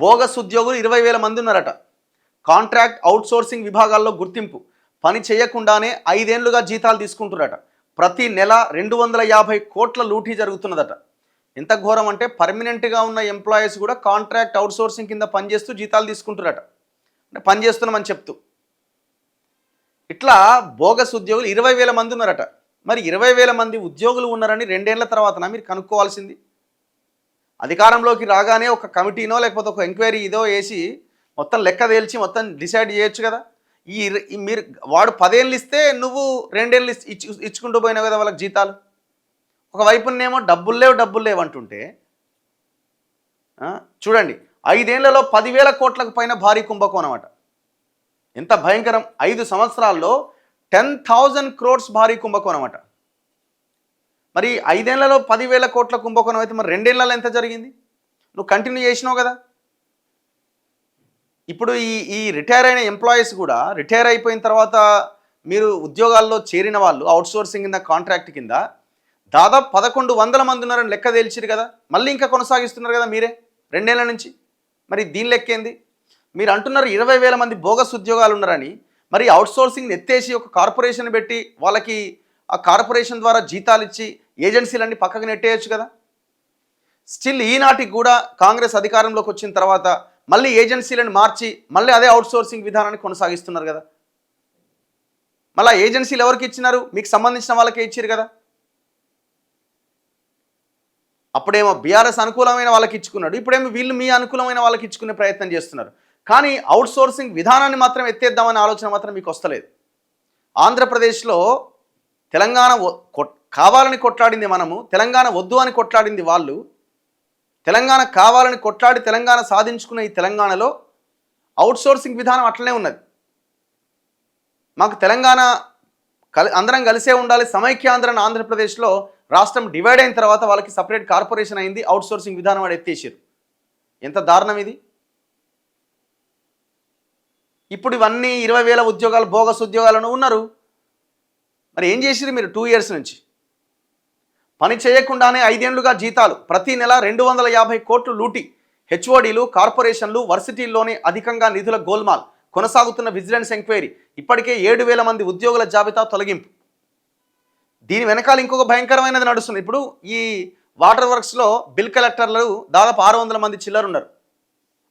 Bogus ఉద్యోగులు 20,000 మంది ఉన్నారట. కాంట్రాక్ట్ అవుట్సోర్సింగ్ విభాగాల్లో గుర్తింపు, పని చేయకుండానే 5 ఏళ్లుగా జీతాలు తీసుకుంటున్నారట. ప్రతి నెల 250 కోట్ల లూటీ జరుగుతున్నదట. ఎంత ఘోరం అంటే పర్మనెంట్గా ఉన్న ఎంప్లాయీస్ కూడా కాంట్రాక్ట్ అవుట్సోర్సింగ్ కింద పనిచేస్తూ జీతాలు తీసుకుంటున్నారట. అంటే పని చేస్తున్నామని చెప్తూ ఇట్లా బోగస్ ఉద్యోగులు 20,000 మంది ఉన్నారట. మరి 20,000 మంది ఉద్యోగులు ఉన్నారని 2 ఏళ్ల తర్వాతన మీరు కనుక్కోవాల్సింది. అధికారంలోకి రాగానే ఒక కమిటీనో లేకపోతే ఒక ఎంక్వైరీ ఇదో వేసి మొత్తం లెక్క తేల్చి మొత్తం డిసైడ్ చేయొచ్చు కదా. మీరు వాడు 10 ఏళ్ళు ఇస్తే నువ్వు 2 ఏళ్ళు ఇచ్చుకుంటూ పోయినావు కదా వాళ్ళకి జీతాలు. ఒకవైపునేమో డబ్బులు లేవు అంటుంటే చూడండి 5 ఏళ్లలో 10,000 కోట్లకు పైన భారీ కుంభకోణం అట. ఎంత భయంకరం! 5 సంవత్సరాల్లో 10,000 crores భారీ కుంభకోణం అట. మరి 5 ఏళ్లలో 10,000 కోట్ల కుంభకోణం అయితే మరి 2 ఏళ్లలో ఎంత జరిగింది? నువ్వు కంటిన్యూ చేసినావు కదా. ఇప్పుడు ఈ రిటైర్ అయిన ఎంప్లాయీస్ కూడా రిటైర్ అయిపోయిన తర్వాత మీరు ఉద్యోగాల్లో చేరిన వాళ్ళు అవుట్సోర్సింగ్ కింద కాంట్రాక్ట్ కింద దాదాపు 1,100 మంది ఉన్నారని లెక్క తేల్చిరు కదా. మళ్ళీ ఇంకా కొనసాగిస్తున్నారు కదా మీరే 2 ఏళ్ల నుంచి. మరి దీని లెక్కేంది? మీరు అంటున్నారు 20,000 మంది బోగస్ ఉద్యోగాలు ఉన్నారని. మరి అవుట్సోర్సింగ్ని ఎత్తేసి ఒక కార్పొరేషన్ పెట్టి వాళ్ళకి ఆ కార్పొరేషన్ ద్వారా జీతాలు ఇచ్చి ఏజెన్సీలన్నీ పక్కకు నెట్టేయచ్చు కదా. స్టిల్ ఈనాటికి కూడా కాంగ్రెస్ అధికారంలోకి వచ్చిన తర్వాత మళ్ళీ ఏజెన్సీలను మార్చి మళ్ళీ అదే అవుట్సోర్సింగ్ విధానాన్ని కొనసాగిస్తున్నారు కదా. మళ్ళీ ఏజెన్సీలు ఎవరికి ఇచ్చినారు? మీకు సంబంధించిన వాళ్ళకే ఇచ్చారు కదా. అప్పుడేమో బీఆర్ఎస్ అనుకూలమైన వాళ్ళకి ఇచ్చుకున్నాడు, ఇప్పుడేమో వీళ్ళు మీ అనుకూలమైన వాళ్ళకి ఇచ్చుకునే ప్రయత్నం చేస్తున్నారు. కానీ అవుట్సోర్సింగ్ విధానాన్ని మాత్రం ఎత్తేద్దామనే ఆలోచన మాత్రం మీకు వస్తలేదు. ఆంధ్రప్రదేశ్లో తెలంగాణ కావాలని కొట్లాడింది మనము, తెలంగాణ వద్దు అని కొట్లాడింది వాళ్ళు. తెలంగాణ కావాలని కొట్లాడి తెలంగాణ సాధించుకున్న ఈ తెలంగాణలో అవుట్సోర్సింగ్ విధానం అట్లనే ఉన్నది. మాకు తెలంగాణ అందరం కలిసే ఉండాలి, సమైక్యాంధ్ర ఆంధ్రప్రదేశ్లో రాష్ట్రం డివైడ్ అయిన తర్వాత వాళ్ళకి సపరేట్ కార్పొరేషన్ అయింది, అవుట్సోర్సింగ్ విధానం వాడు ఎత్తేసారు. ఎంత దారుణం ఇది! ఇప్పుడు ఇవన్నీ 20,000 ఉద్యోగాలు బోగస్ ఉద్యోగాలను ఉన్నారు. మరి ఏం చేసిరు మీరు 2 years నుంచి? పని చేయకుండానే 5 ఏళ్లుగా జీతాలు, ప్రతి నెల 250 కోట్లు లూటీ, హెచ్ఓడీలు, కార్పొరేషన్లు, వర్సిటీల్లోనే అధికంగా నిధుల గోల్మాల్, కొనసాగుతున్న విజిలెన్స్ ఎంక్వైరీ, ఇప్పటికే 7,000 మంది ఉద్యోగుల జాబితా తొలగింపు. దీని వెనకాల ఇంకొక భయంకరమైనది నడుస్తుంది. ఇప్పుడు ఈ వాటర్ వర్క్స్లో బిల్ కలెక్టర్లు దాదాపు 600 మంది చిల్లరు ఉన్నారు.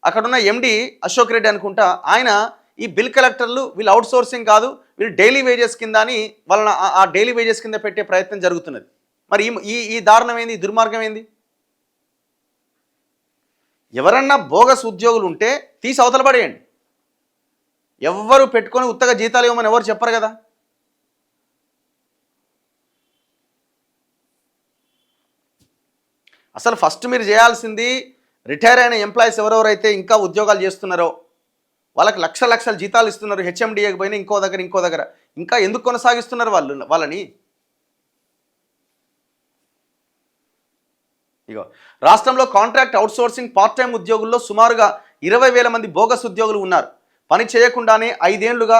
అక్కడున్న ఎండి అశోక్ రెడ్డి అనుకుంటా, ఆయన ఈ బిల్ కలెక్టర్లు వీళ్ళు అవుట్సోర్సింగ్ కాదు, వీళ్ళు డైలీ వేజెస్ కింద అని వాళ్ళని ఆ డైలీ వేజెస్ కింద పెట్టే ప్రయత్నం జరుగుతున్నది. మరి ఈ దారుణం ఏంది? దుర్మార్గం ఏంది? ఎవరన్నా బోగస్ ఉద్యోగులు ఉంటే తీసి అవతల పడేయండి. ఎవ్వరు పెట్టుకొని ఉత్తగా జీతాలు ఇవ్వమని ఎవరు చెప్పరు కదా. అసలు ఫస్ట్ మీరు చేయాల్సింది రిటైర్ అయిన ఎంప్లాయీస్ ఎవరెవరైతే ఇంకా ఉద్యోగాలు చేస్తున్నారో వాళ్ళకి లక్షల జీతాలు ఇస్తున్నారు, హెచ్ఎండిఏకి పోయినా ఇంకో దగ్గర ఇంకా ఎందుకు కొనసాగిస్తున్నారు వాళ్ళని? ఇగో రాష్ట్రంలో కాంట్రాక్ట్ అవుట్సోర్సింగ్ పార్ట్ టైం ఉద్యోగుల్లో సుమారుగా 20,000 మంది బోగస్ ఉద్యోగులు ఉన్నారు. పని చేయకుండానే 5 ఏళ్లుగా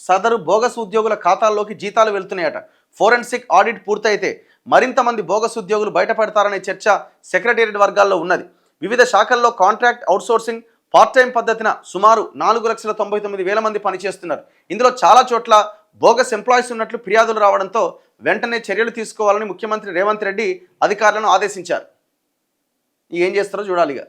సదరు బోగస్ ఉద్యోగుల ఖాతాల్లోకి జీతాలు వెళ్తున్నాయట. ఫోరెన్సిక్ ఆడిట్ పూర్తయితే మరింత మంది బోగస్ ఉద్యోగులు బయటపడతారనే చర్చ సెక్రటేరియట్ వర్గాల్లో ఉన్నది. వివిధ శాఖల్లో కాంట్రాక్ట్ అవుట్సోర్సింగ్ పార్ట్ టైం పద్ధతిన సుమారు 4,99,000 మంది పనిచేస్తున్నారు. ఇందులో చాలా చోట్ల బోగస్ ఎంప్లాయీస్ ఉన్నట్లు ఫిర్యాదులు రావడంతో వెంటనే చర్యలు తీసుకోవాలని ముఖ్యమంత్రి రేవంత్ రెడ్డి అధికారులను ఆదేశించారు. ఏం చేస్తారో చూడాలిగా.